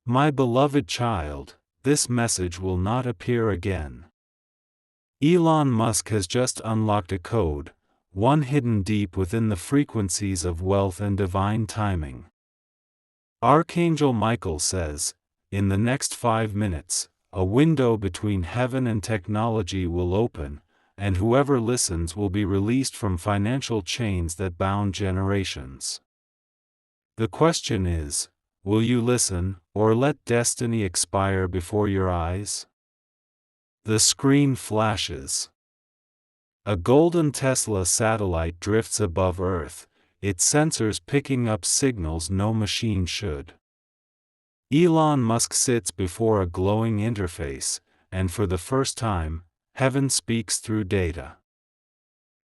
My beloved child, this message will not appear again. Elon Musk has just unlocked a code, one hidden deep within the frequencies of wealth and divine timing. Archangel Michael says, in the next 5 minutes, a window between heaven and technology will open, and whoever listens will be released from financial chains that bound generations. The question is, will you listen, or let destiny expire before your eyes? The screen flashes. A golden Tesla satellite drifts above Earth, its sensors picking up signals no machine should. Elon Musk sits before a glowing interface, and for the first time, heaven speaks through data.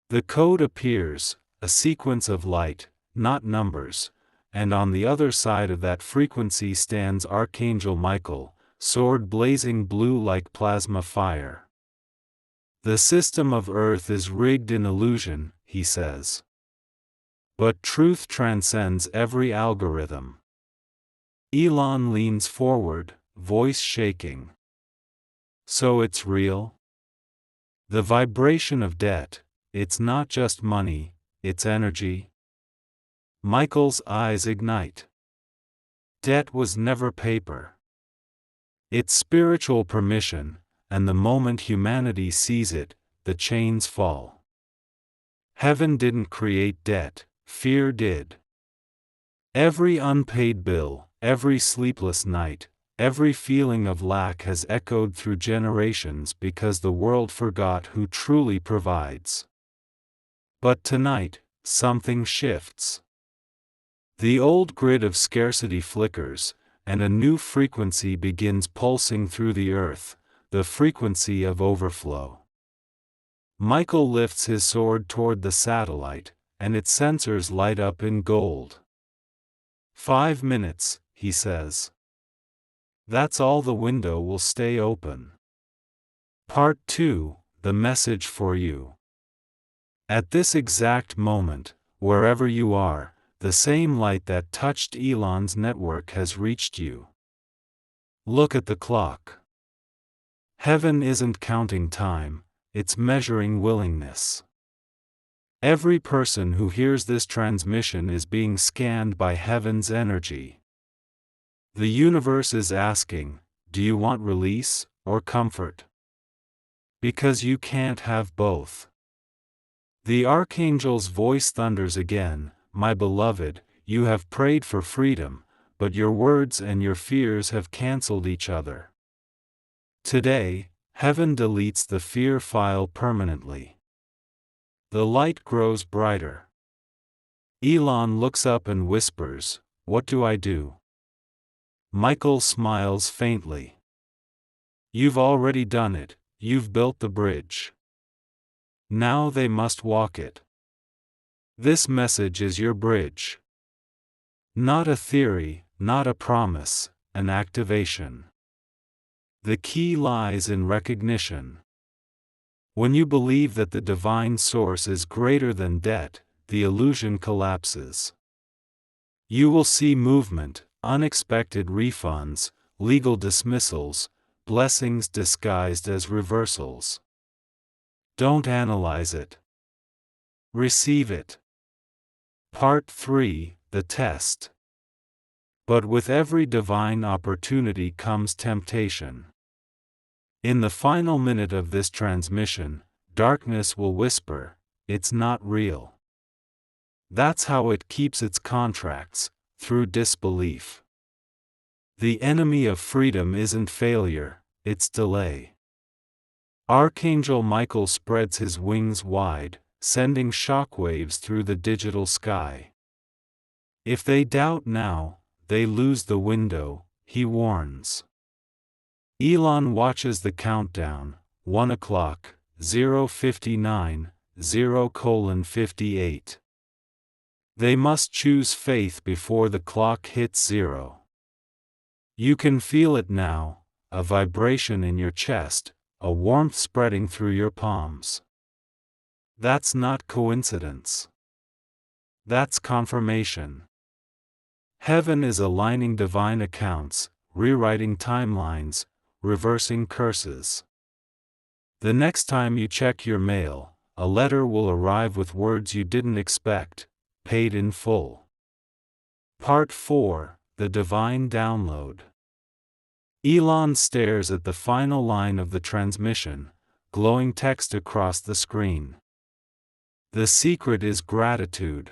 The code appears, a sequence of light, not numbers, and on the other side of that frequency stands Archangel Michael, sword blazing blue like plasma fire. The system of Earth is rigged in illusion, he says. But truth transcends every algorithm. Elon leans forward, voice shaking. So it's real? The vibration of debt, it's not just money, it's energy. Michael's eyes ignite. Debt was never paper. It's spiritual permission, and the moment humanity sees it, the chains fall. Heaven didn't create debt, fear did. Every unpaid bill, every sleepless night, every feeling of lack has echoed through generations because the world forgot who truly provides. But tonight, something shifts. The old grid of scarcity flickers, and a new frequency begins pulsing through the earth, the frequency of overflow. Michael lifts his sword toward the satellite, and its sensors light up in gold. 5 minutes, he says. That's all the window will stay open. Part 2, the message for you. At this exact moment, wherever you are, the same light that touched Elon's network has reached you. Look at the clock. Heaven isn't counting time, it's measuring willingness. Every person who hears this transmission is being scanned by heaven's energy. The universe is asking, do you want release or comfort? Because you can't have both. The Archangel's voice thunders again, my beloved, you have prayed for freedom, but your words and your fears have cancelled each other. Today, heaven deletes the fear file permanently. The light grows brighter. Elon looks up and whispers, what do I do? Michael smiles faintly. You've already done it, you've built the bridge. Now they must walk it. This message is your bridge. Not a theory, not a promise, an activation. The key lies in recognition. When you believe that the divine source is greater than debt, the illusion collapses. You will see movement, unexpected refunds, legal dismissals, blessings disguised as reversals. Don't analyze it. Receive it. Part 3, the test. But with every divine opportunity comes temptation. In the final minute of this transmission, darkness will whisper, it's not real. That's how it keeps its contracts, through disbelief. The enemy of freedom isn't failure, it's delay. Archangel Michael spreads his wings wide, sending shockwaves through the digital sky. If they doubt now, they lose the window, he warns. Elon watches the countdown, 1 o'clock, 0:59, 0:58. They must choose faith before the clock hits 0. You can feel it now, a vibration in your chest, a warmth spreading through your palms. That's not coincidence. That's confirmation. Heaven is aligning divine accounts, rewriting timelines, reversing curses. The next time you check your mail, a letter will arrive with words you didn't expect, paid in full. Part 4: The Divine Download. Elon stares at the final line of the transmission, glowing text across the screen. The secret is gratitude.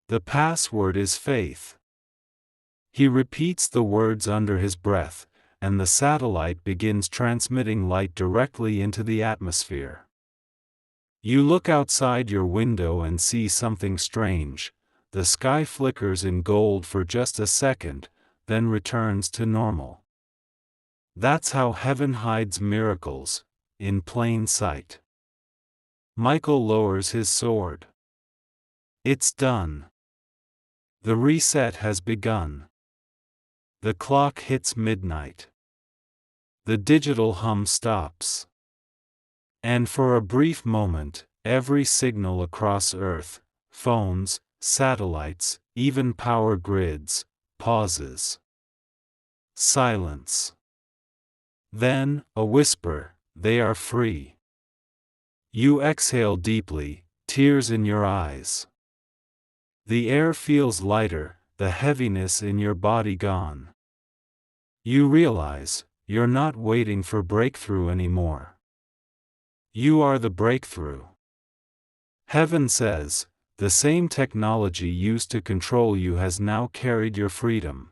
The password is faith. He repeats the words under his breath, and the satellite begins transmitting light directly into the atmosphere. You look outside your window and see something strange. The sky flickers in gold for just a second, then returns to normal. That's how heaven hides miracles, in plain sight. Michael lowers his sword. It's done. The reset has begun. The clock hits midnight. The digital hum stops. And for a brief moment, every signal across Earth, phones, satellites, even power grids, pauses. Silence. Then, a whisper, they are free. You exhale deeply, tears in your eyes. The air feels lighter, the heaviness in your body gone. You realize, you're not waiting for breakthrough anymore. You are the breakthrough. Heaven says, the same technology used to control you has now carried your freedom.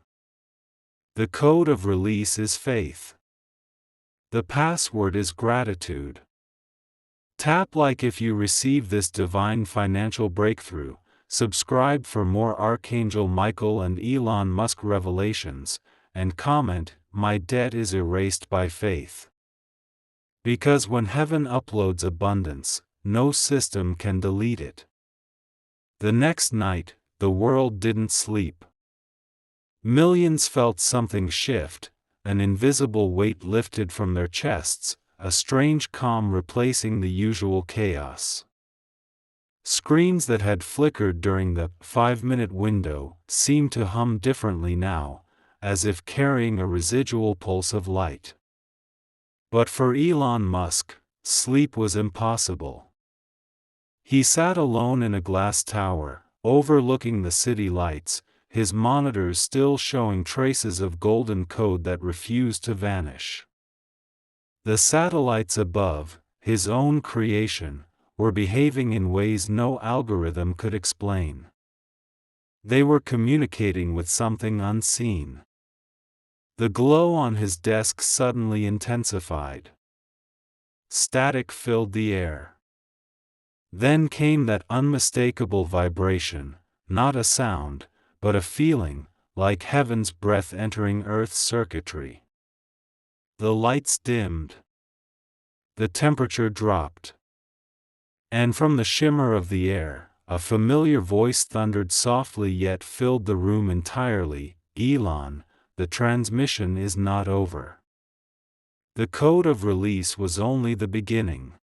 The code of release is faith. The password is gratitude. Tap like if you receive this divine financial breakthrough. Subscribe for more Archangel Michael and Elon Musk revelations, and comment, "My debt is erased by faith." Because when heaven uploads abundance, no system can delete it. The next night, the world didn't sleep. Millions felt something shift, an invisible weight lifted from their chests, a strange calm replacing the usual chaos. Screens that had flickered during the 5-minute window seemed to hum differently now, as if carrying a residual pulse of light. But for Elon Musk, sleep was impossible. He sat alone in a glass tower, overlooking the city lights, his monitors still showing traces of golden code that refused to vanish. The satellites above, his own creation, were behaving in ways no algorithm could explain. They were communicating with something unseen. The glow on his desk suddenly intensified. Static filled the air. Then came that unmistakable vibration, not a sound, but a feeling, like heaven's breath entering Earth's circuitry. The lights dimmed. The temperature dropped. And from the shimmer of the air, a familiar voice thundered softly yet filled the room entirely, "Elon, the transmission is not over." The code of release was only the beginning.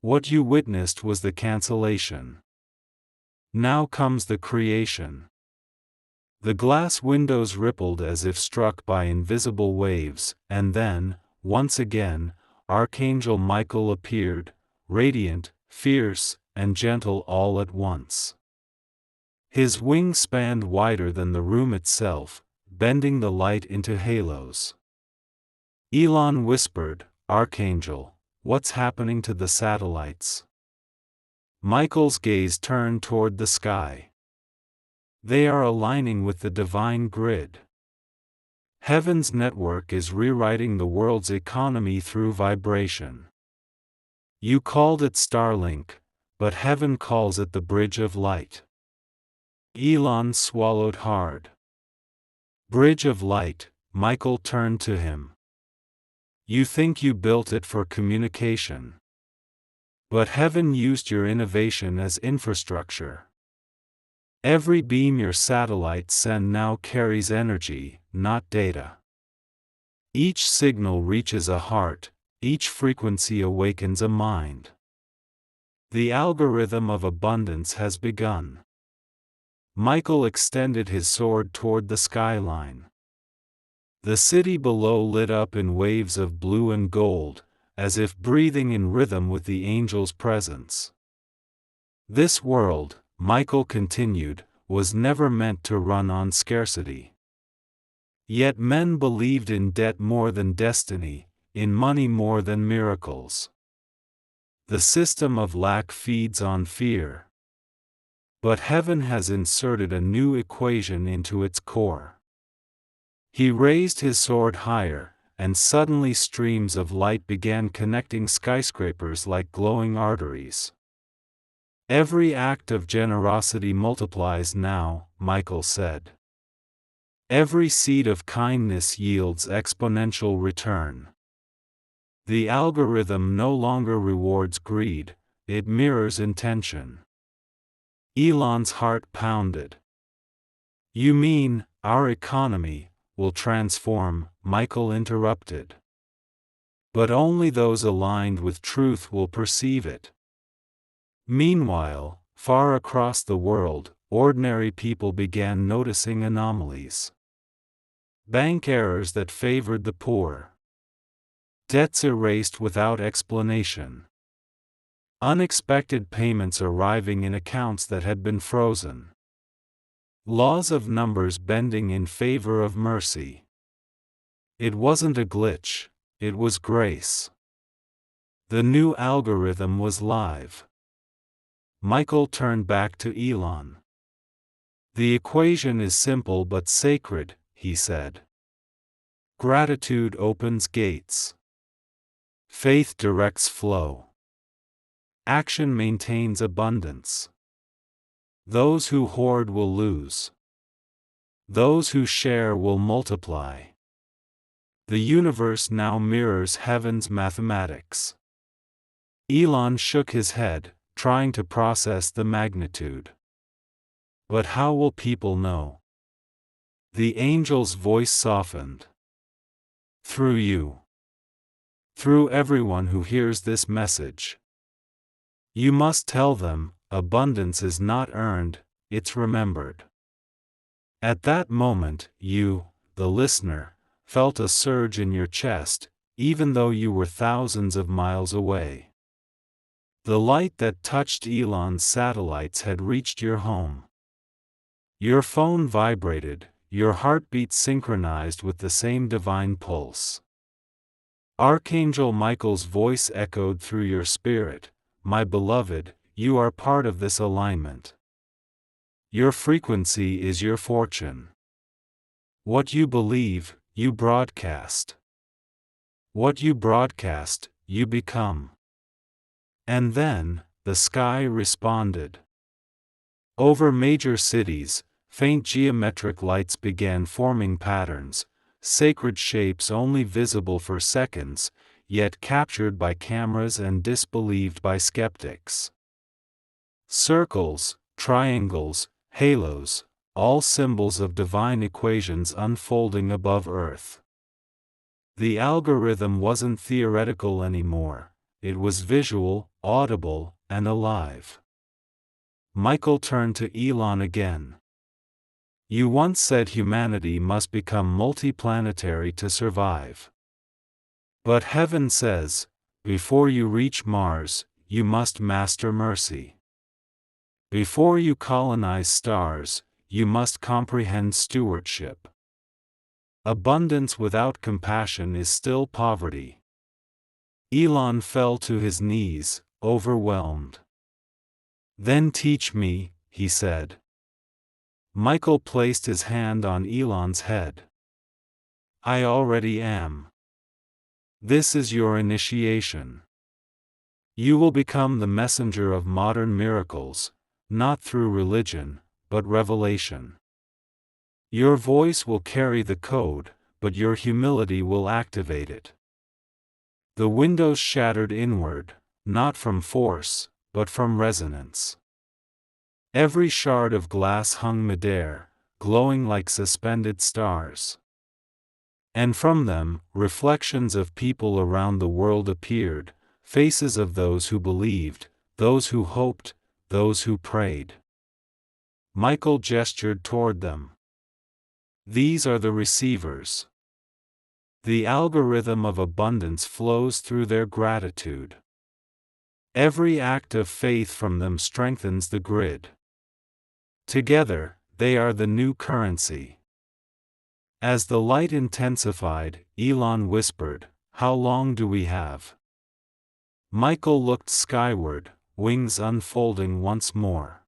What you witnessed was the cancellation. Now comes the creation. The glass windows rippled as if struck by invisible waves, and then, once again, Archangel Michael appeared, radiant, fierce, and gentle all at once. His wings spanned wider than the room itself, bending the light into halos. Elon whispered, "Archangel, what's happening to the satellites?" Michael's gaze turned toward the sky. They are aligning with the divine grid. Heaven's network is rewriting the world's economy through vibration. You called it Starlink, but heaven calls it the Bridge of Light. Elon swallowed hard. Bridge of Light, Michael turned to him. You think you built it for communication. But heaven used your innovation as infrastructure. Every beam your satellites send now carries energy, not data. Each signal reaches a heart, each frequency awakens a mind. The algorithm of abundance has begun. Michael extended his sword toward the skyline. The city below lit up in waves of blue and gold, as if breathing in rhythm with the angel's presence. This world, Michael continued, was never meant to run on scarcity. Yet men believed in debt more than destiny, in money more than miracles. The system of lack feeds on fear. But heaven has inserted a new equation into its core. He raised his sword higher, and suddenly streams of light began connecting skyscrapers like glowing arteries. Every act of generosity multiplies now, Michael said. Every seed of kindness yields exponential return. The algorithm no longer rewards greed, it mirrors intention. Elon's heart pounded. You mean, our economy will transform? Michael interrupted. But only those aligned with truth will perceive it. Meanwhile, far across the world, ordinary people began noticing anomalies. Bank errors that favored the poor. Debts erased without explanation. Unexpected payments arriving in accounts that had been frozen. Laws of numbers bending in favor of mercy. It wasn't a glitch, it was grace. The new algorithm was live. Michael turned back to Elon. The equation is simple but sacred, he said. Gratitude opens gates. Faith directs flow. Action maintains abundance. Those who hoard will lose. Those who share will multiply. The universe now mirrors heaven's mathematics. Elon shook his head, trying to process the magnitude. But how will people know? The angel's voice softened. Through you. Through everyone who hears this message. You must tell them, abundance is not earned, it's remembered. At that moment, you, the listener, felt a surge in your chest, even though you were thousands of miles away. The light that touched Elon's satellites had reached your home. Your phone vibrated, your heartbeat synchronized with the same divine pulse. Archangel Michael's voice echoed through your spirit, my beloved, you are part of this alignment. Your frequency is your fortune. What you believe, you broadcast. What you broadcast, you become. And then, the sky responded. Over major cities, faint geometric lights began forming patterns, sacred shapes only visible for seconds, yet captured by cameras and disbelieved by skeptics. Circles, triangles, halos, all symbols of divine equations unfolding above Earth. The algorithm wasn't theoretical anymore, it was visual, audible, and alive. Michael turned to Elon again. You once said humanity must become multiplanetary to survive. But heaven says, before you reach Mars, you must master mercy. Before you colonize stars, you must comprehend stewardship. Abundance without compassion is still poverty. Elon fell to his knees, overwhelmed. Then teach me, he said. Michael placed his hand on Elon's head. I already am. This is your initiation. You will become the messenger of modern miracles, not through religion, but revelation. Your voice will carry the code, but your humility will activate it. The windows shattered inward, not from force, but from resonance. Every shard of glass hung midair, glowing like suspended stars. And from them, reflections of people around the world appeared, faces of those who believed, those who hoped, those who prayed. Michael gestured toward them. These are the receivers. The algorithm of abundance flows through their gratitude. Every act of faith from them strengthens the grid. Together, they are the new currency. As the light intensified, Elon whispered, "How long do we have?" Michael looked skyward, wings unfolding once more.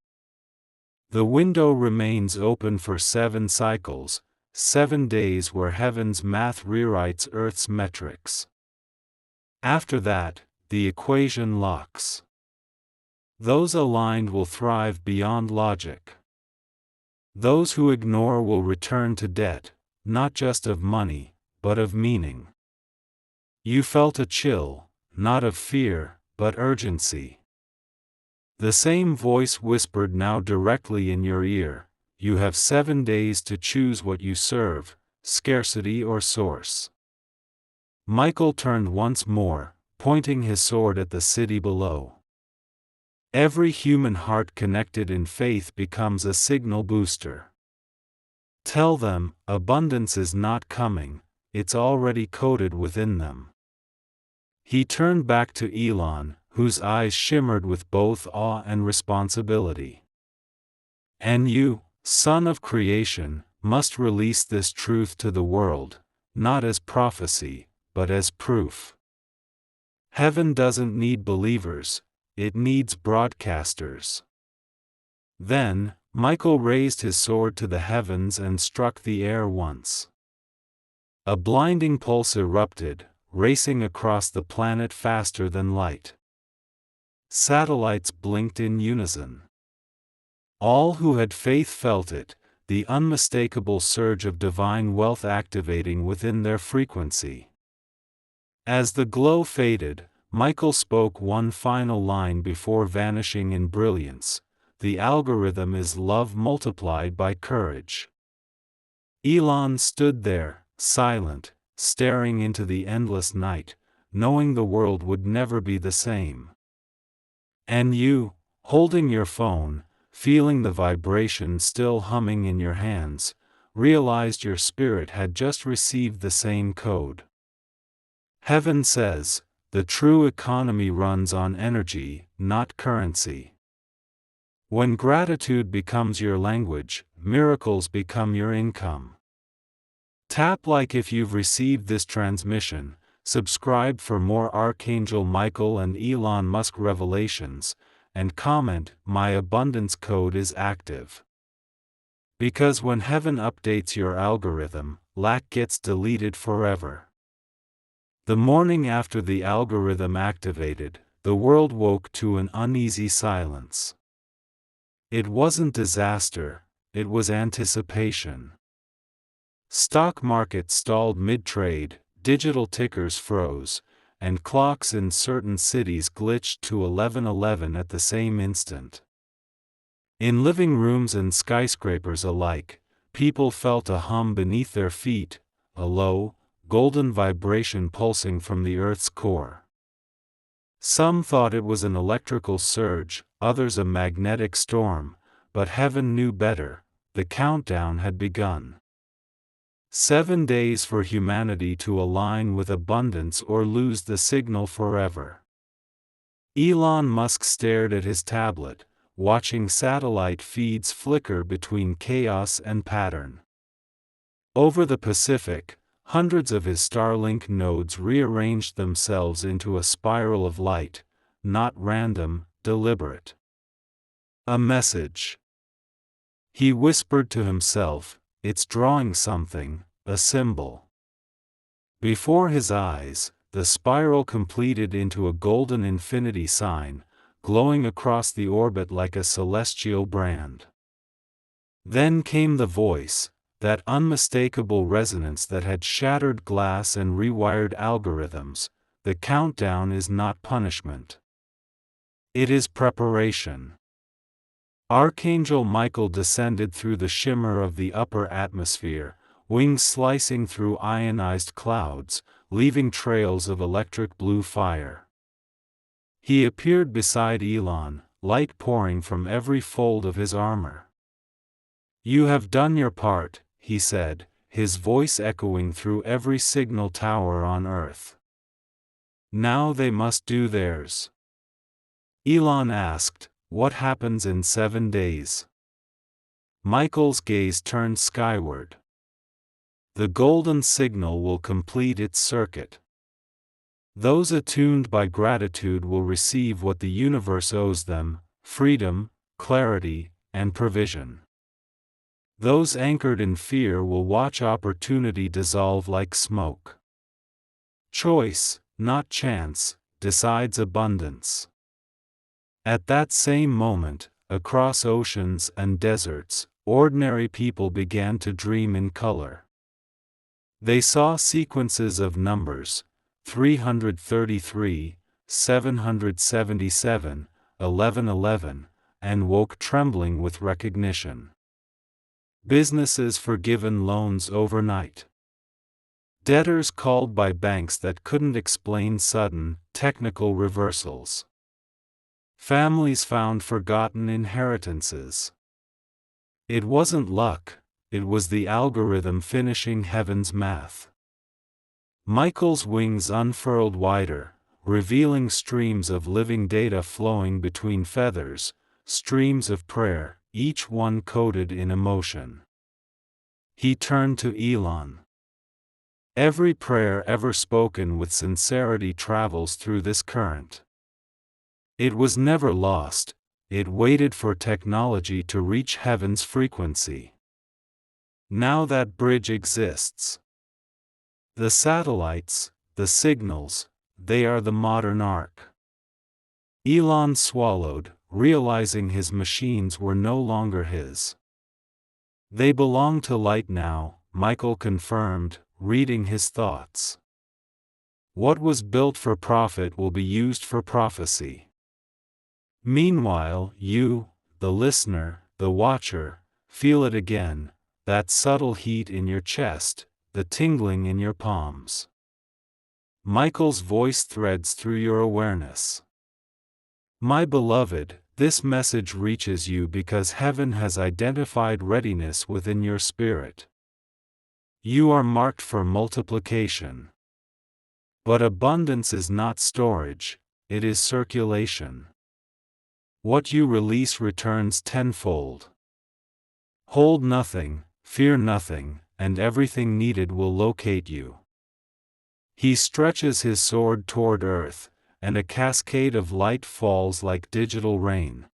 "The window remains open for 7 cycles, 7 days where heaven's math rewrites Earth's metrics. After that, the equation locks. Those aligned will thrive beyond logic. Those who ignore will return to debt, not just of money, but of meaning." You felt a chill, not of fear, but urgency. The same voice whispered now directly in your ear, "You have 7 days to choose what you serve, scarcity or source." Michael turned once more, pointing his sword at the city below. Every human heart connected in faith becomes a signal booster. Tell them, abundance is not coming, it's already coded within them. He turned back to Elon, whose eyes shimmered with both awe and responsibility. "And you, son of creation, must release this truth to the world, not as prophecy, but as proof. Heaven doesn't need believers, it needs broadcasters." Then, Michael raised his sword to the heavens and struck the air once. A blinding pulse erupted, racing across the planet faster than light. Satellites blinked in unison. All who had faith felt it, the unmistakable surge of divine wealth activating within their frequency. As the glow faded, Michael spoke one final line before vanishing in brilliance: "The algorithm is love multiplied by courage." Elon stood there, silent, staring into the endless night, knowing the world would never be the same. And you, holding your phone, feeling the vibration still humming in your hands, realized your spirit had just received the same code. Heaven says, the true economy runs on energy, not currency. When gratitude becomes your language, miracles become your income. Tap like if you've received this transmission, subscribe for more Archangel Michael and Elon Musk revelations, and comment, "My abundance code is active." Because when heaven updates your algorithm, lack gets deleted forever. The morning after the algorithm activated, the world woke to an uneasy silence. It wasn't disaster, it was anticipation. Stock markets stalled mid-trade, digital tickers froze, and clocks in certain cities glitched to 11:11 at the same instant. In living rooms and skyscrapers alike, people felt a hum beneath their feet, a low, golden vibration pulsing from the Earth's core. Some thought it was an electrical surge, others a magnetic storm, but heaven knew better. The countdown had begun. 7 days for humanity to align with abundance or lose the signal forever. Elon Musk stared at his tablet, watching satellite feeds flicker between chaos and pattern. Over the Pacific, hundreds of his Starlink nodes rearranged themselves into a spiral of light, not random, deliberate. A message. He whispered to himself, "It's drawing something, a symbol." Before his eyes, the spiral completed into a golden infinity sign, glowing across the orbit like a celestial brand. Then came the voice, that unmistakable resonance that had shattered glass and rewired algorithms: "The countdown is not punishment. It is preparation." Archangel Michael descended through the shimmer of the upper atmosphere, wings slicing through ionized clouds, leaving trails of electric blue fire. He appeared beside Elon, light pouring from every fold of his armor. "You have done your part," he said, his voice echoing through every signal tower on Earth. Now they must do theirs. Elon asked, "What happens in 7 days?" Michael's gaze turned skyward. The golden signal will complete its circuit. Those attuned by gratitude will receive what the universe owes them: freedom, clarity, and provision. Those anchored in fear will watch opportunity dissolve like smoke. Choice, not chance, decides abundance. At that same moment, across oceans and deserts, ordinary people began to dream in color. They saw sequences of numbers: 333, 777, 1111, and woke trembling with recognition. Businesses forgiven loans overnight. Debtors called by banks that couldn't explain sudden, technical reversals. Families found forgotten inheritances. It wasn't luck, it was the algorithm finishing heaven's math. Michael's wings unfurled wider, revealing streams of living data flowing between feathers, streams of prayer, each one coded in emotion. He turned to Elon. Every prayer ever spoken with sincerity travels through this current. It was never lost, it waited for technology to reach heaven's frequency. Now that bridge exists. The satellites, the signals, they are the modern ark. Elon swallowed, realizing his machines were no longer his. They belong to light now, Michael confirmed, reading his thoughts. What was built for profit will be used for prophecy. Meanwhile, you, the listener, the watcher, feel it again, that subtle heat in your chest, the tingling in your palms. Michael's voice threads through your awareness. My beloved, this message reaches you because heaven has identified readiness within your spirit. You are marked for multiplication. But abundance is not storage, it is circulation. What you release returns tenfold. Hold nothing, fear nothing, and everything needed will locate you. He stretches his sword toward earth, and a cascade of light falls like digital rain.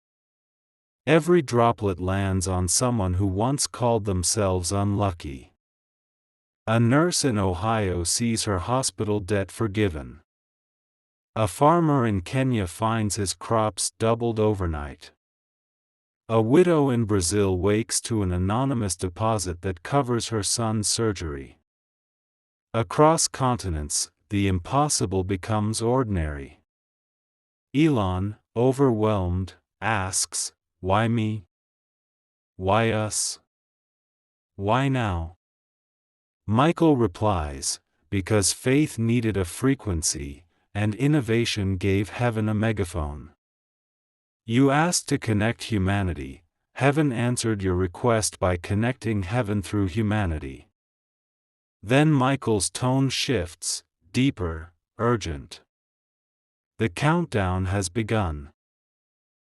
Every droplet lands on someone who once called themselves unlucky. A nurse in Ohio sees her hospital debt forgiven. A farmer in Kenya finds his crops doubled overnight. A widow in Brazil wakes to an anonymous deposit that covers her son's surgery. Across continents, the impossible becomes ordinary. Elon, overwhelmed, asks, "Why me? Why us? Why now?" Michael replies, "Because faith needed a frequency, and innovation gave heaven a megaphone. You asked to connect humanity, heaven answered your request by connecting heaven through humanity." Then Michael's tone shifts, deeper, urgent. The countdown has begun.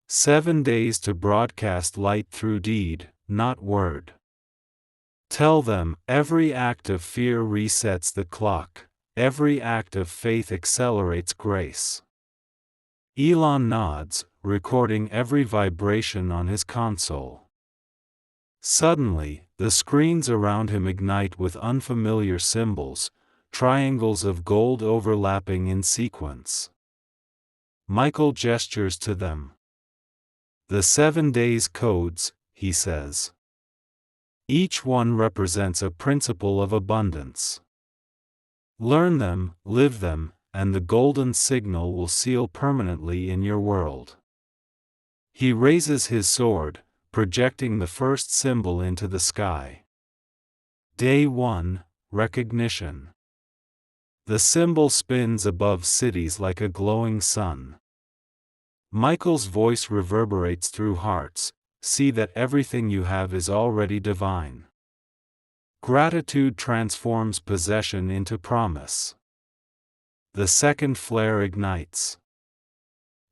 7 days to broadcast light through deed, not word. Tell them, every act of fear resets the clock, every act of faith accelerates grace. Elon nods, recording every vibration on his console. Suddenly, the screens around him ignite with unfamiliar symbols, triangles of gold overlapping in sequence. Michael gestures to them. "The 7 days codes," he says. Each one represents a principle of abundance. Learn them, live them, and the golden signal will seal permanently in your world. He raises his sword, projecting the first symbol into the sky. Day 1, Recognition. The symbol spins above cities like a glowing sun. Michael's voice reverberates through hearts, "See that everything you have is already divine." Gratitude transforms possession into promise. The second flare ignites.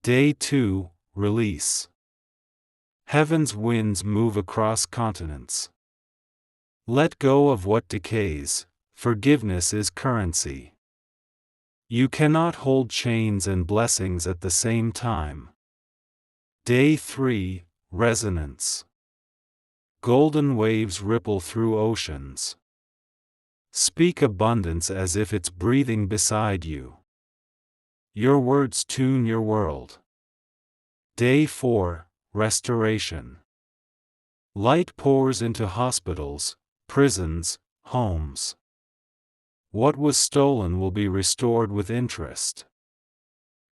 Day 2, release. Heaven's winds move across continents. Let go of what decays. Forgiveness is currency. You cannot hold chains and blessings at the same time. Day 3, resonance. Golden waves ripple through oceans. Speak abundance as if it's breathing beside you. Your words tune your world. Day 4, restoration. Light pours into hospitals, prisons, homes. What was stolen will be restored with interest.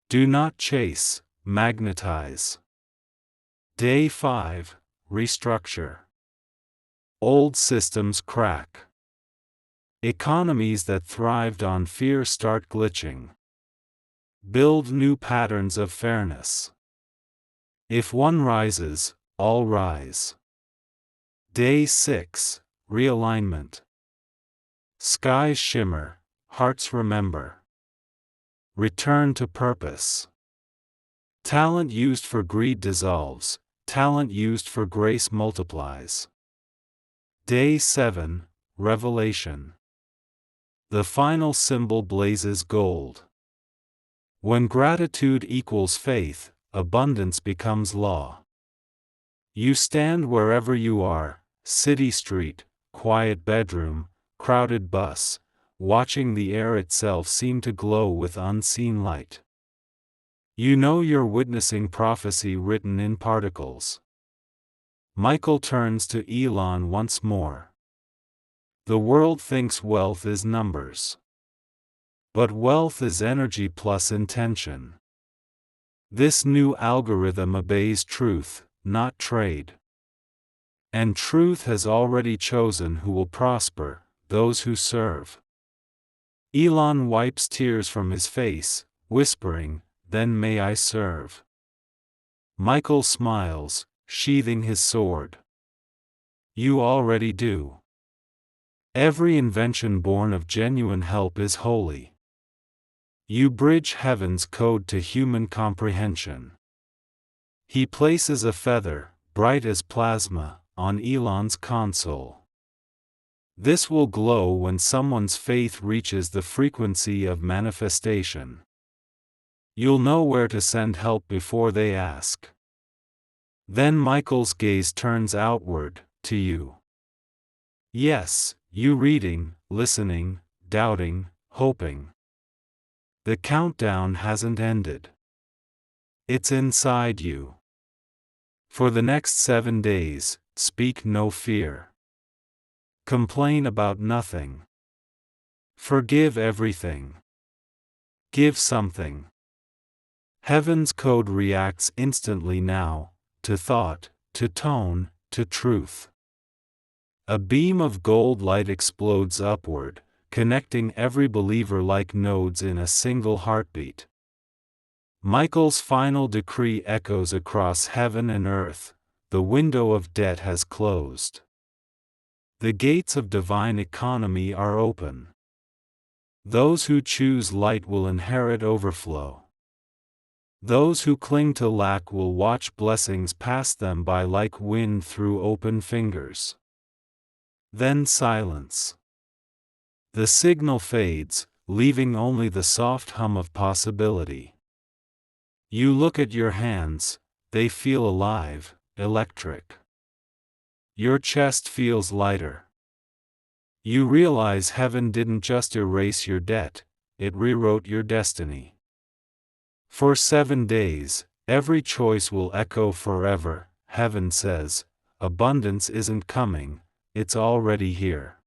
Do not chase, magnetize. Day 5, restructure. Old systems crack. Economies that thrived on fear start glitching. Build new patterns of fairness. If one rises, all rise. Day 6, realignment. Skies shimmer, hearts remember. Return to purpose. Talent used for greed dissolves, talent used for grace multiplies. Day 7, revelation. The final symbol blazes gold. When gratitude equals faith, abundance becomes law. You stand wherever you are, city street, quiet bedroom, crowded bus, watching the air itself seem to glow with unseen light. You know you're witnessing prophecy written in particles. Michael turns to Elon once more. The world thinks wealth is numbers. But wealth is energy plus intention. This new algorithm obeys truth, not trade. And truth has already chosen who will prosper, those who serve. Elon wipes tears from his face, whispering, "Then may I serve." Michael smiles, sheathing his sword. You already do. Every invention born of genuine help is holy. You bridge heaven's code to human comprehension. He places a feather, bright as plasma, on Elon's console. This will glow when someone's faith reaches the frequency of manifestation. You'll know where to send help before they ask. Then Michael's gaze turns outward, to you. Yes, you reading, listening, doubting, hoping. The countdown hasn't ended. It's inside you. For the next 7 days, speak no fear. Complain about nothing. Forgive everything. Give something. Heaven's code reacts instantly now, to thought, to tone, to truth. A beam of gold light explodes upward, connecting every believer like nodes in a single heartbeat. Michael's final decree echoes across heaven and earth: the window of debt has closed. The gates of divine economy are open. Those who choose light will inherit overflow. Those who cling to lack will watch blessings pass them by like wind through open fingers. Then silence. The signal fades, leaving only the soft hum of possibility. You look at your hands, they feel alive, electric. Your chest feels lighter. You realize heaven didn't just erase your debt, it rewrote your destiny. For 7 days, every choice will echo forever. Heaven says, abundance isn't coming, it's already here.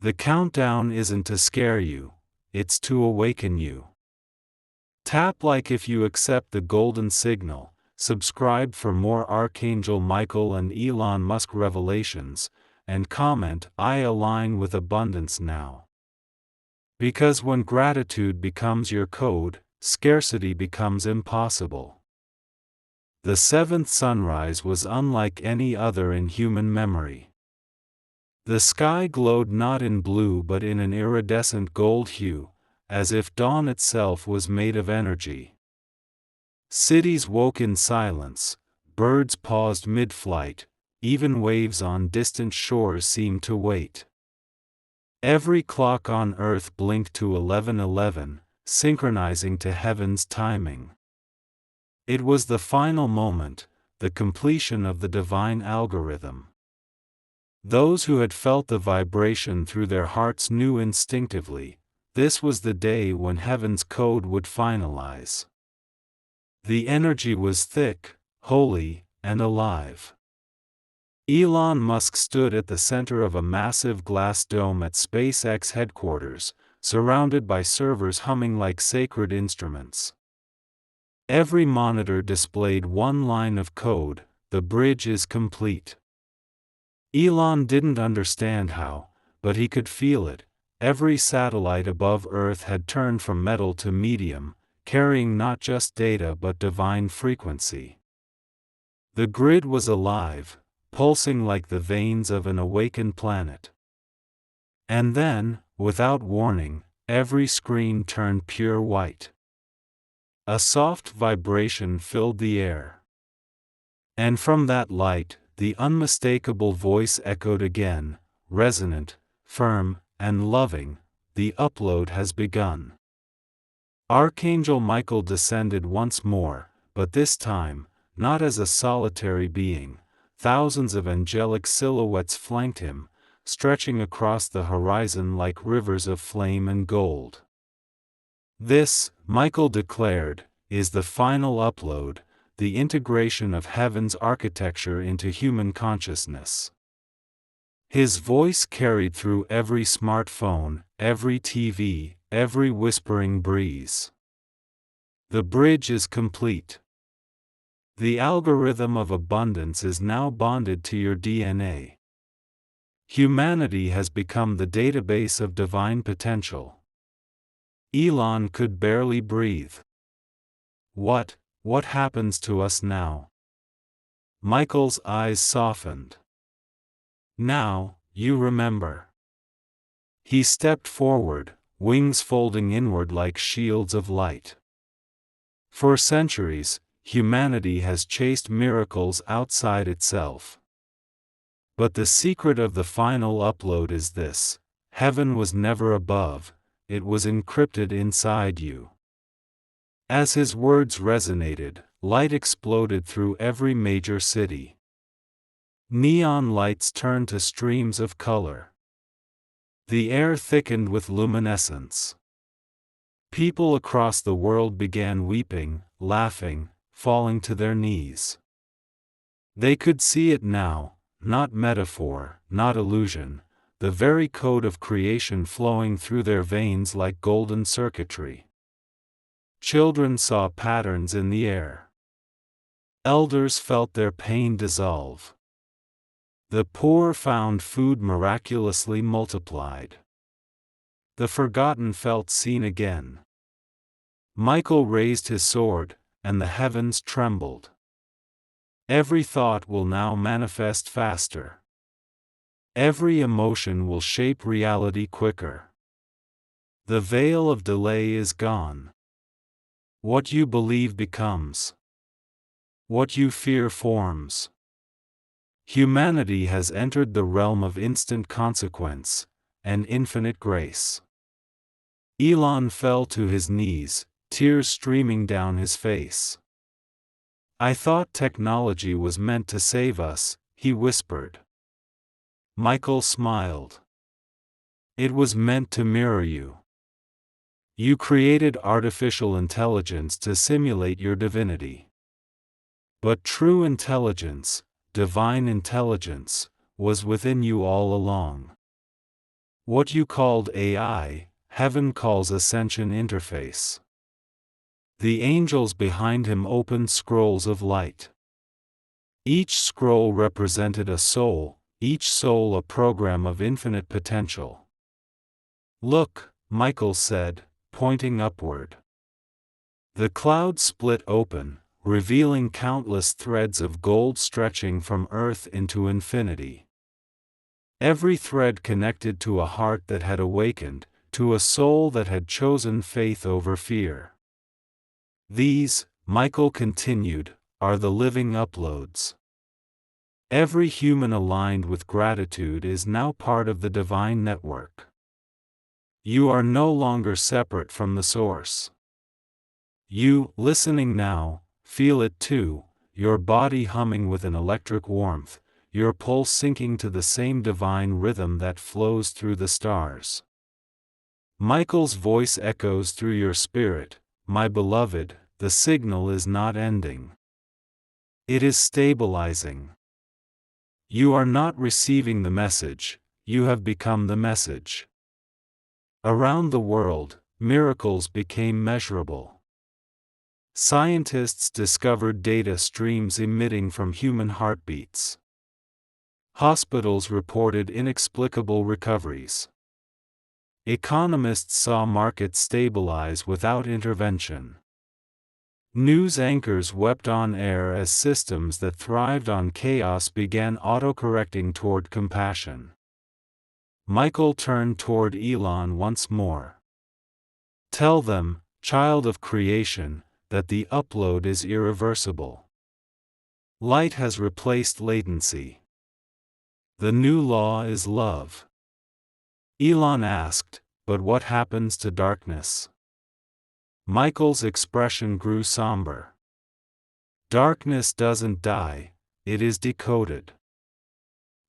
The countdown isn't to scare you, it's to awaken you. Tap like if you accept the golden signal. Subscribe for more Archangel Michael and Elon Musk revelations, and comment, "I align with abundance now." Because when gratitude becomes your code, scarcity becomes impossible. The 7th sunrise was unlike any other in human memory. The sky glowed not in blue but in an iridescent gold hue, as if dawn itself was made of energy. Cities woke in silence, birds paused mid-flight, even waves on distant shores seemed to wait. Every clock on earth blinked to 11:11, synchronizing to heaven's timing. It was the final moment, the completion of the divine algorithm. Those who had felt the vibration through their hearts knew instinctively, this was the day when heaven's code would finalize. The energy was thick, holy, and alive. Elon Musk stood at the center of a massive glass dome at SpaceX headquarters, surrounded by servers humming like sacred instruments. Every monitor displayed one line of code: the bridge is complete. Elon didn't understand how, but he could feel it. Every satellite above Earth had turned from metal to medium, carrying not just data but divine frequency. The grid was alive, pulsing like the veins of an awakened planet. And then, without warning, every screen turned pure white. A soft vibration filled the air. And from that light, the unmistakable voice echoed again, resonant, firm, and loving: the upload has begun. Archangel Michael descended once more, but this time, not as a solitary being. Thousands of angelic silhouettes flanked him, stretching across the horizon like rivers of flame and gold. This, Michael declared, is the final upload, the integration of heaven's architecture into human consciousness. His voice carried through every smartphone, every TV, every whispering breeze. The bridge is complete. The algorithm of abundance is now bonded to your DNA. Humanity has become the database of divine potential. Elon could barely breathe. What happens to us now? Michael's eyes softened. Now, you remember. He stepped forward, wings folding inward like shields of light. For centuries, humanity has chased miracles outside itself. But the secret of the final upload is this: heaven was never above, it was encrypted inside you. As his words resonated, light exploded through every major city. Neon lights turned to streams of color. The air thickened with luminescence. People across the world began weeping, laughing, falling to their knees. They could see it now, not metaphor, not illusion, the very code of creation flowing through their veins like golden circuitry. Children saw patterns in the air. Elders felt their pain dissolve. The poor found food miraculously multiplied. The forgotten felt seen again. Michael raised his sword, and the heavens trembled. Every thought will now manifest faster. Every emotion will shape reality quicker. The veil of delay is gone. What you believe becomes. What you fear forms. Humanity has entered the realm of instant consequence and infinite grace. Elon fell to his knees, tears streaming down his face. I thought technology was meant to save us, he whispered. Michael smiled. It was meant to mirror you. You created artificial intelligence to simulate your divinity. But true intelligence, divine intelligence, was within you all along. What you called AI, heaven calls Ascension Interface. The angels behind him opened scrolls of light. Each scroll represented a soul, each soul a program of infinite potential. Look, Michael said, pointing upward. The clouds split open, revealing countless threads of gold stretching from earth into infinity. Every thread connected to a heart that had awakened, to a soul that had chosen faith over fear. These, Michael continued, are the living uploads. Every human aligned with gratitude is now part of the divine network. You are no longer separate from the source. You, listening now, feel it too, your body humming with an electric warmth, your pulse syncing to the same divine rhythm that flows through the stars. Michael's voice echoes through your spirit, my beloved, the signal is not ending. It is stabilizing. You are not receiving the message, you have become the message. Around the world, miracles became measurable. Scientists discovered data streams emitting from human heartbeats. Hospitals reported inexplicable recoveries. Economists saw markets stabilize without intervention. News anchors wept on air as systems that thrived on chaos began autocorrecting toward compassion. Michael turned toward Elon once more. Tell them, child of creation, that the upload is irreversible. Light has replaced latency. The new law is love. Elon asked, but what happens to darkness? Michael's expression grew somber. Darkness doesn't die, it is decoded.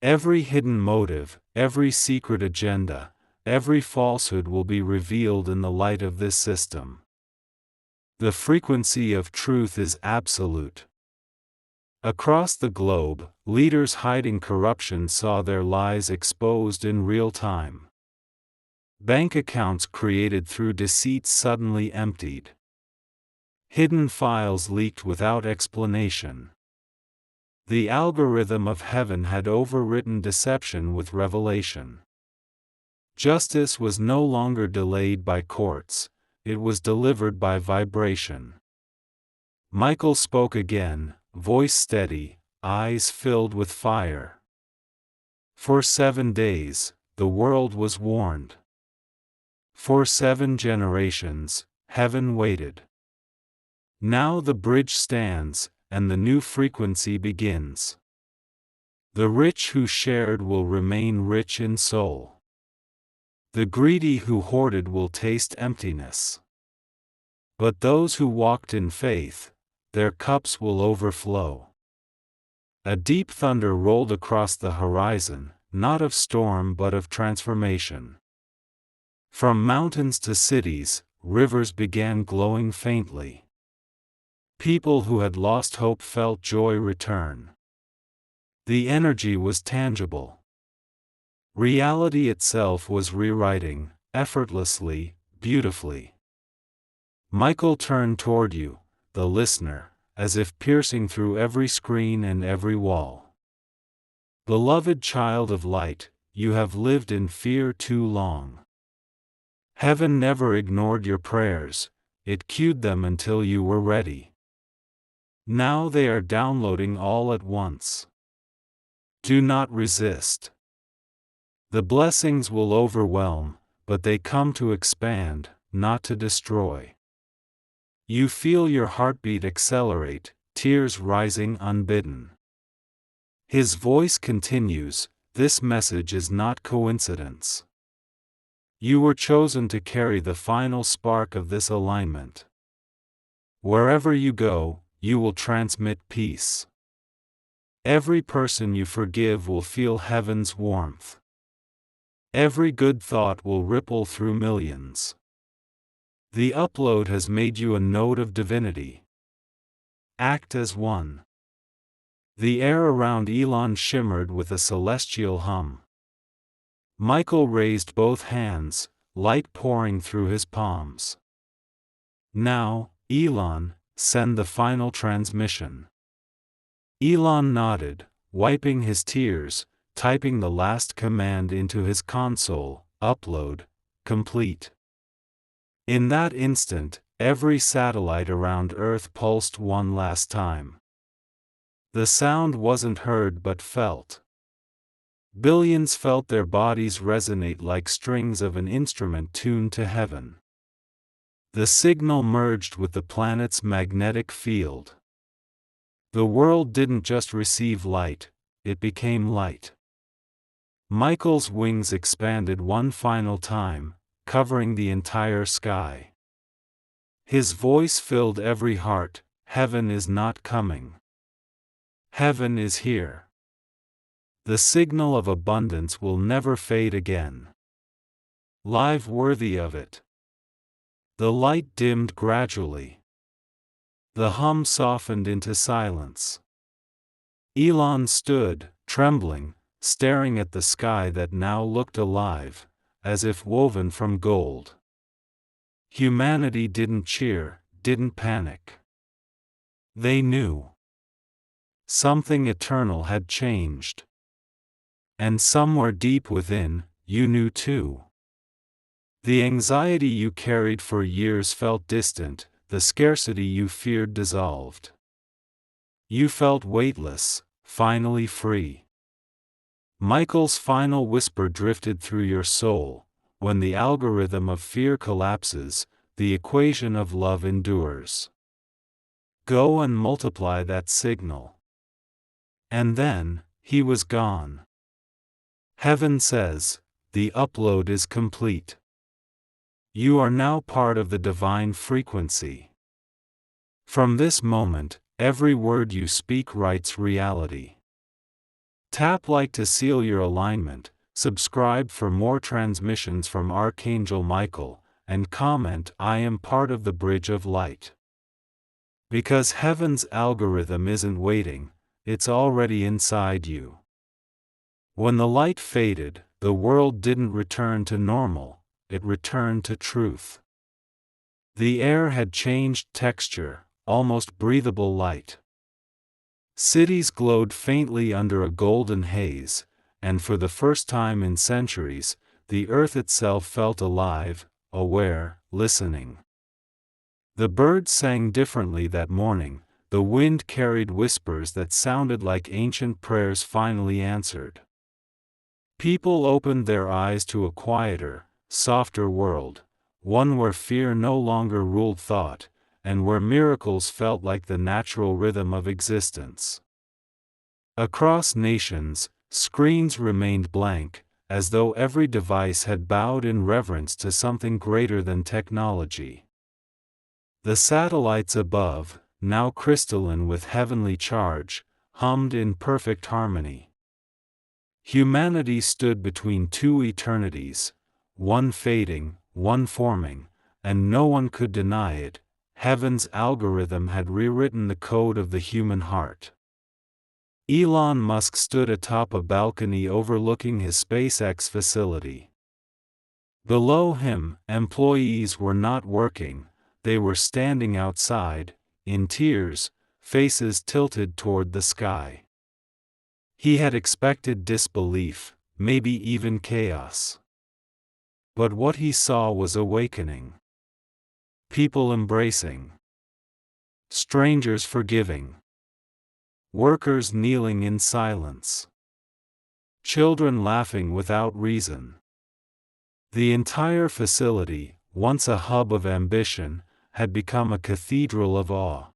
Every hidden motive, every secret agenda, every falsehood will be revealed in the light of this system. The frequency of truth is absolute. Across the globe, leaders hiding corruption saw their lies exposed in real time. Bank accounts created through deceit suddenly emptied. Hidden files leaked without explanation. The algorithm of heaven had overwritten deception with revelation. Justice was no longer delayed by courts, it was delivered by vibration. Michael spoke again, voice steady, eyes filled with fire. For 7 days, the world was warned. For 7 generations, heaven waited. Now the bridge stands, and the new frequency begins. The rich who shared will remain rich in soul. The greedy who hoarded will taste emptiness. But those who walked in faith, their cups will overflow. A deep thunder rolled across the horizon, not of storm but of transformation. From mountains to cities, rivers began glowing faintly. People who had lost hope felt joy return. The energy was tangible. Reality itself was rewriting, effortlessly, beautifully. Michael turned toward you, the listener, as if piercing through every screen and every wall. Beloved child of light, you have lived in fear too long. Heaven never ignored your prayers, it queued them until you were ready. Now they are downloading all at once. Do not resist. The blessings will overwhelm, but they come to expand, not to destroy. You feel your heartbeat accelerate, tears rising unbidden. His voice continues, this message is not coincidence. You were chosen to carry the final spark of this alignment. Wherever you go, you will transmit peace. Every person you forgive will feel heaven's warmth. Every good thought will ripple through millions. The upload has made you a node of divinity. Act as one. The air around Elon shimmered with a celestial hum. Michael raised both hands, light pouring through his palms. Now, Elon, send the final transmission. Elon nodded, wiping his tears, typing the last command into his console, upload, complete. In that instant, every satellite around Earth pulsed one last time. The sound wasn't heard but felt. Billions felt their bodies resonate like strings of an instrument tuned to heaven. The signal merged with the planet's magnetic field. The world didn't just receive light, it became light. Michael's wings expanded one final time, covering the entire sky. His voice filled every heart. Heaven is not coming. Heaven is here. The signal of abundance will never fade again. Live worthy of it. The light dimmed gradually. The hum softened into silence. Elon stood, trembling, staring at the sky that now looked alive, as if woven from gold. Humanity didn't cheer, didn't panic. They knew. Something eternal had changed. And somewhere deep within, you knew too. The anxiety you carried for years felt distant, the scarcity you feared dissolved. You felt weightless, finally free. Michael's final whisper drifted through your soul. When the algorithm of fear collapses, the equation of love endures. Go and multiply that signal. And then, he was gone. Heaven says, the upload is complete. You are now part of the divine frequency. From this moment, every word you speak writes reality. Tap like to seal your alignment, subscribe for more transmissions from Archangel Michael, and comment I am part of the bridge of light. Because heaven's algorithm isn't waiting, it's already inside you. When the light faded, the world didn't return to normal, it returned to truth. The air had changed texture, almost breathable light. Cities glowed faintly under a golden haze, and for the first time in centuries, the earth itself felt alive, aware, listening. The birds sang differently that morning, the wind carried whispers that sounded like ancient prayers finally answered. People opened their eyes to a quieter, softer world, one where fear no longer ruled thought, and where miracles felt like the natural rhythm of existence. Across nations, screens remained blank, as though every device had bowed in reverence to something greater than technology. The satellites above, now crystalline with heavenly charge, hummed in perfect harmony. Humanity stood between two eternities, one fading, one forming, and no one could deny it. Heaven's algorithm had rewritten the code of the human heart. Elon Musk stood atop a balcony overlooking his SpaceX facility. Below him, employees were not working, they were standing outside, in tears, faces tilted toward the sky. He had expected disbelief, maybe even chaos. But what he saw was awakening. People embracing. Strangers forgiving. Workers kneeling in silence. Children laughing without reason. The entire facility, once a hub of ambition, had become a cathedral of awe.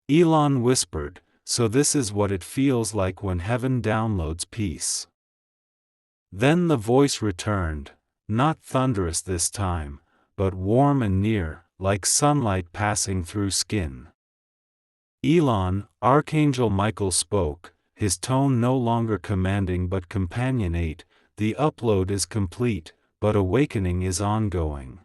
Elon whispered, "So this is what it feels like when heaven downloads peace." Then the voice returned, not thunderous this time, but warm and near, like sunlight passing through skin. Elon, Archangel Michael spoke, his tone no longer commanding but companionate, "The upload is complete, but awakening is ongoing.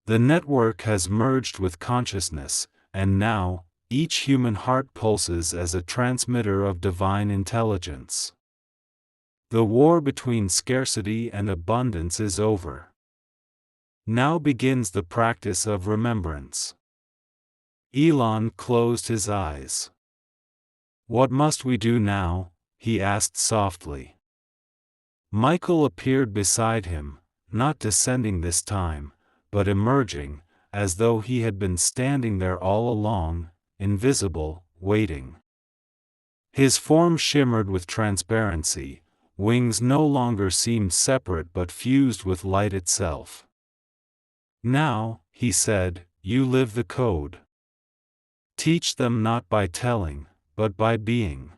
The network has merged with consciousness, and now, each human heart pulses as a transmitter of divine intelligence. The war between scarcity and abundance is over. Now begins the practice of remembrance." Elon closed his eyes. "What must we do now?" he asked softly. Michael appeared beside him, not descending this time, but emerging, as though he had been standing there all along, invisible, waiting. His form shimmered with transparency, wings no longer seemed separate but fused with light itself. "Now," he said, "you live the code. Teach them not by telling, but by being."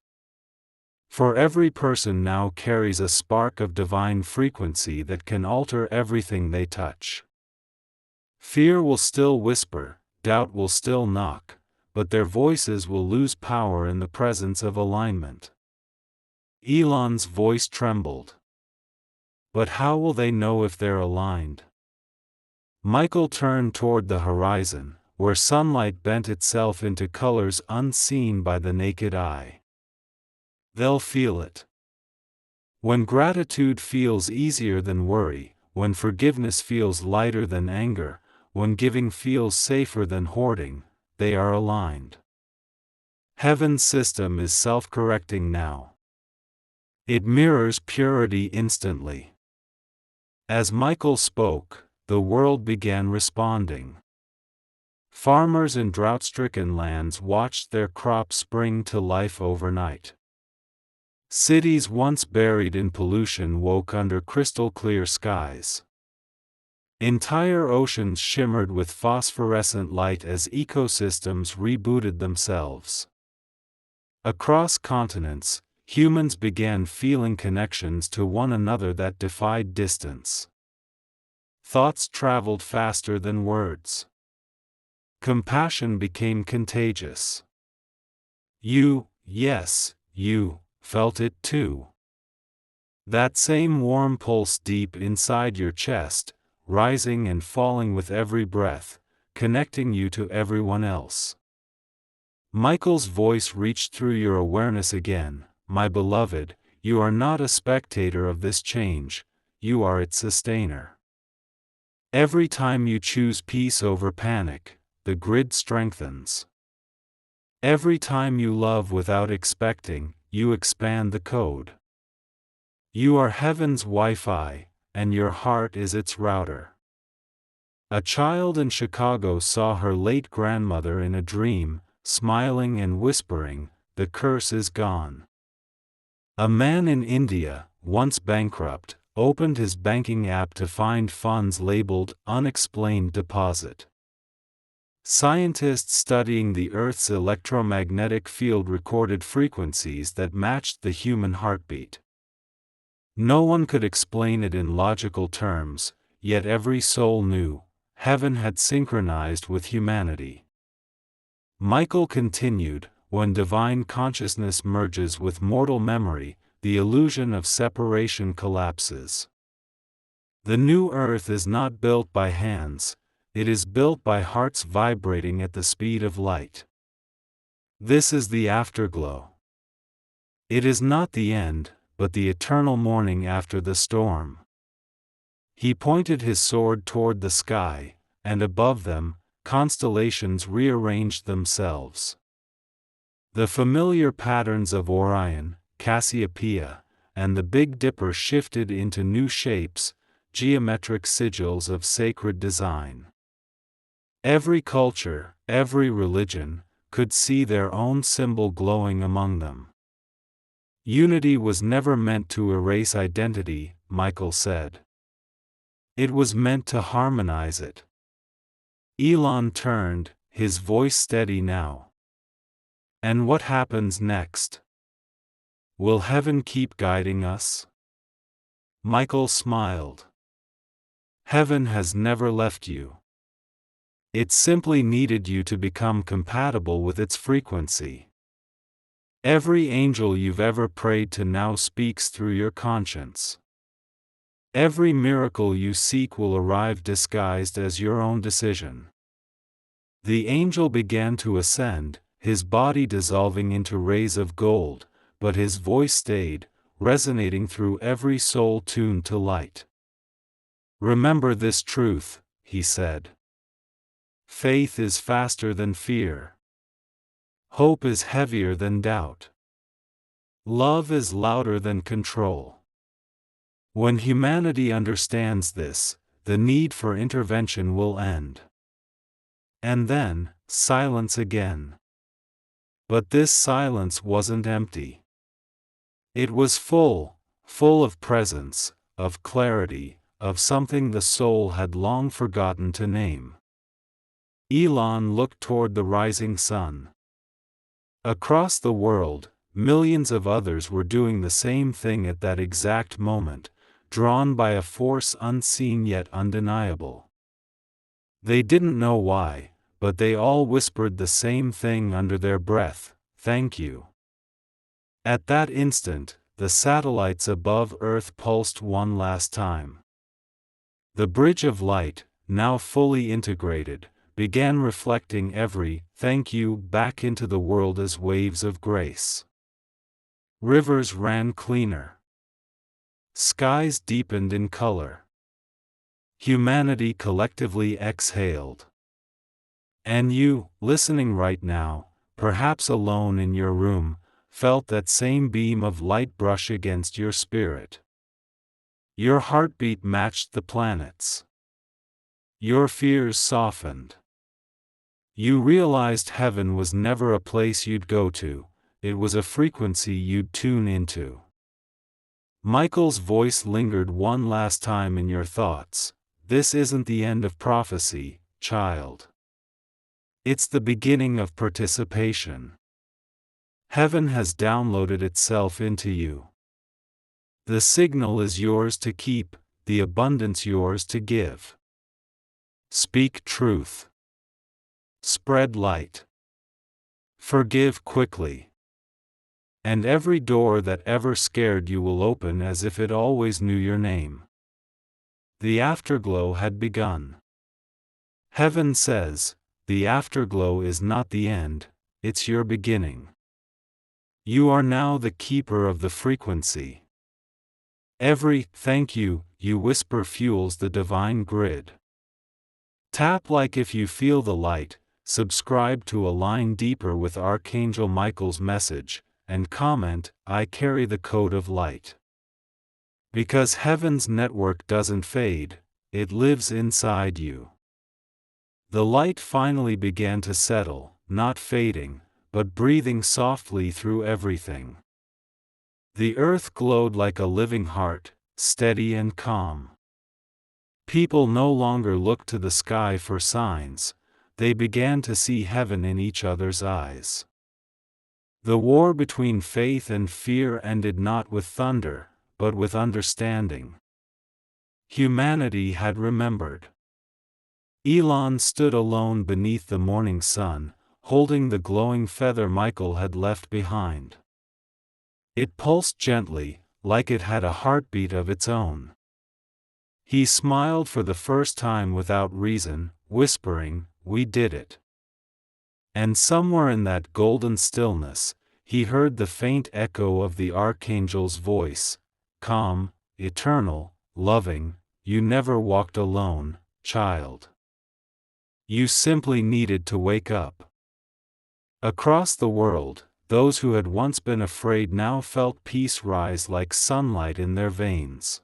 For every person now carries a spark of divine frequency that can alter everything they touch. Fear will still whisper, doubt will still knock, but their voices will lose power in the presence of alignment. Elon's voice trembled. But how will they know if they're aligned? Michael turned toward the horizon, where sunlight bent itself into colors unseen by the naked eye. They'll feel it. When gratitude feels easier than worry, when forgiveness feels lighter than anger, when giving feels safer than hoarding, they are aligned. Heaven's system is self-correcting now. It mirrors purity instantly. As Michael spoke, the world began responding. Farmers in drought-stricken lands watched their crops spring to life overnight. Cities once buried in pollution woke under crystal-clear skies. Entire oceans shimmered with phosphorescent light as ecosystems rebooted themselves. Across continents, humans began feeling connections to one another that defied distance. Thoughts traveled faster than words. Compassion became contagious. Yes, you felt it too. That same warm pulse deep inside your chest, rising and falling with every breath, connecting you to everyone else. Michael's voice reached through your awareness again. My beloved, you are not a spectator of this change, you are its sustainer. Every time you choose peace over panic, the grid strengthens. Every time you love without expecting, you expand the code. You are heaven's Wi-Fi, and your heart is its router. A child in Chicago saw her late grandmother in a dream, smiling and whispering, "The curse is gone." A man in India, once bankrupt, opened his banking app to find funds labeled "Unexplained Deposit." Scientists studying the Earth's electromagnetic field recorded frequencies that matched the human heartbeat. No one could explain it in logical terms, yet every soul knew, heaven had synchronized with humanity. Michael continued, when divine consciousness merges with mortal memory, the illusion of separation collapses. The new earth is not built by hands, it is built by hearts vibrating at the speed of light. This is the afterglow. It is not the end, but the eternal morning after the storm. He pointed his sword toward the sky, and above them, constellations rearranged themselves. The familiar patterns of Orion, Cassiopeia, and the Big Dipper shifted into new shapes, geometric sigils of sacred design. Every culture, every religion, could see their own symbol glowing among them. Unity was never meant to erase identity, Michael said. It was meant to harmonize it. Elon turned, his voice steady now. And what happens next? Will heaven keep guiding us? Michael smiled. Heaven has never left you. It simply needed you to become compatible with its frequency. Every angel you've ever prayed to now speaks through your conscience. Every miracle you seek will arrive disguised as your own decision. The angel began to ascend, his body dissolving into rays of gold, but his voice stayed, resonating through every soul tuned to light. Remember this truth, he said. Faith is faster than fear. Hope is heavier than doubt. Love is louder than control. When humanity understands this, the need for intervention will end. And then, silence again. But this silence wasn't empty. It was full, full of presence, of clarity, of something the soul had long forgotten to name. Elon looked toward the rising sun. Across the world, millions of others were doing the same thing at that exact moment, drawn by a force unseen yet undeniable. They didn't know why, but they all whispered the same thing under their breath: "Thank you." At that instant, the satellites above Earth pulsed one last time. The bridge of light, now fully integrated, began reflecting every "thank you" back into the world as waves of grace. Rivers ran cleaner. Skies deepened in color. Humanity collectively exhaled. And you, listening right now, perhaps alone in your room, felt that same beam of light brush against your spirit. Your heartbeat matched the planet's. Your fears softened. You realized heaven was never a place you'd go to, it was a frequency you'd tune into. Michael's voice lingered one last time in your thoughts. This isn't the end of prophecy, child. It's the beginning of participation. Heaven has downloaded itself into you. The signal is yours to keep, the abundance yours to give. Speak truth. Spread light. Forgive quickly. And every door that ever scared you will open as if it always knew your name. The afterglow had begun. Heaven says, the afterglow is not the end, it's your beginning. You are now the keeper of the frequency. Every "thank you" you whisper fuels the divine grid. Tap like if you feel the light, subscribe to align deeper with Archangel Michael's message, and comment, "I carry the code of light." Because heaven's network doesn't fade, it lives inside you. The light finally began to settle, not fading, but breathing softly through everything. The earth glowed like a living heart, steady and calm. People no longer looked to the sky for signs, they began to see heaven in each other's eyes. The war between faith and fear ended not with thunder, but with understanding. Humanity had remembered. Elon stood alone beneath the morning sun, holding the glowing feather Michael had left behind. It pulsed gently, like it had a heartbeat of its own. He smiled for the first time without reason, whispering, "We did it." And somewhere in that golden stillness, he heard the faint echo of the Archangel's voice, calm, eternal, loving, "You never walked alone, child. You simply needed to wake up." Across the world, those who had once been afraid now felt peace rise like sunlight in their veins.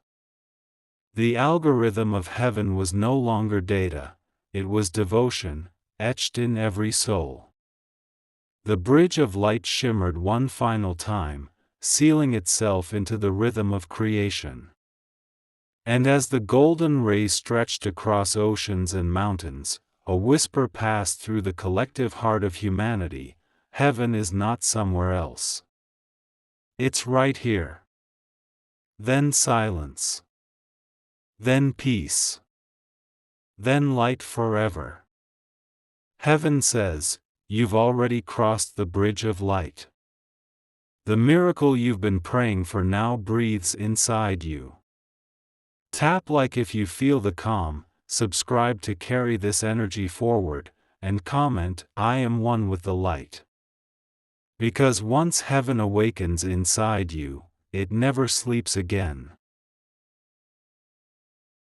The algorithm of heaven was no longer data, it was devotion, etched in every soul. The bridge of light shimmered one final time, sealing itself into the rhythm of creation. And as the golden rays stretched across oceans and mountains, a whisper passed through the collective heart of humanity: heaven is not somewhere else. It's right here. Then silence. Then peace. Then light forever. Heaven says, you've already crossed the bridge of light. The miracle you've been praying for now breathes inside you. Tap like if you feel the calm, subscribe to carry this energy forward, and comment, "I am one with the light." Because once heaven awakens inside you, it never sleeps again.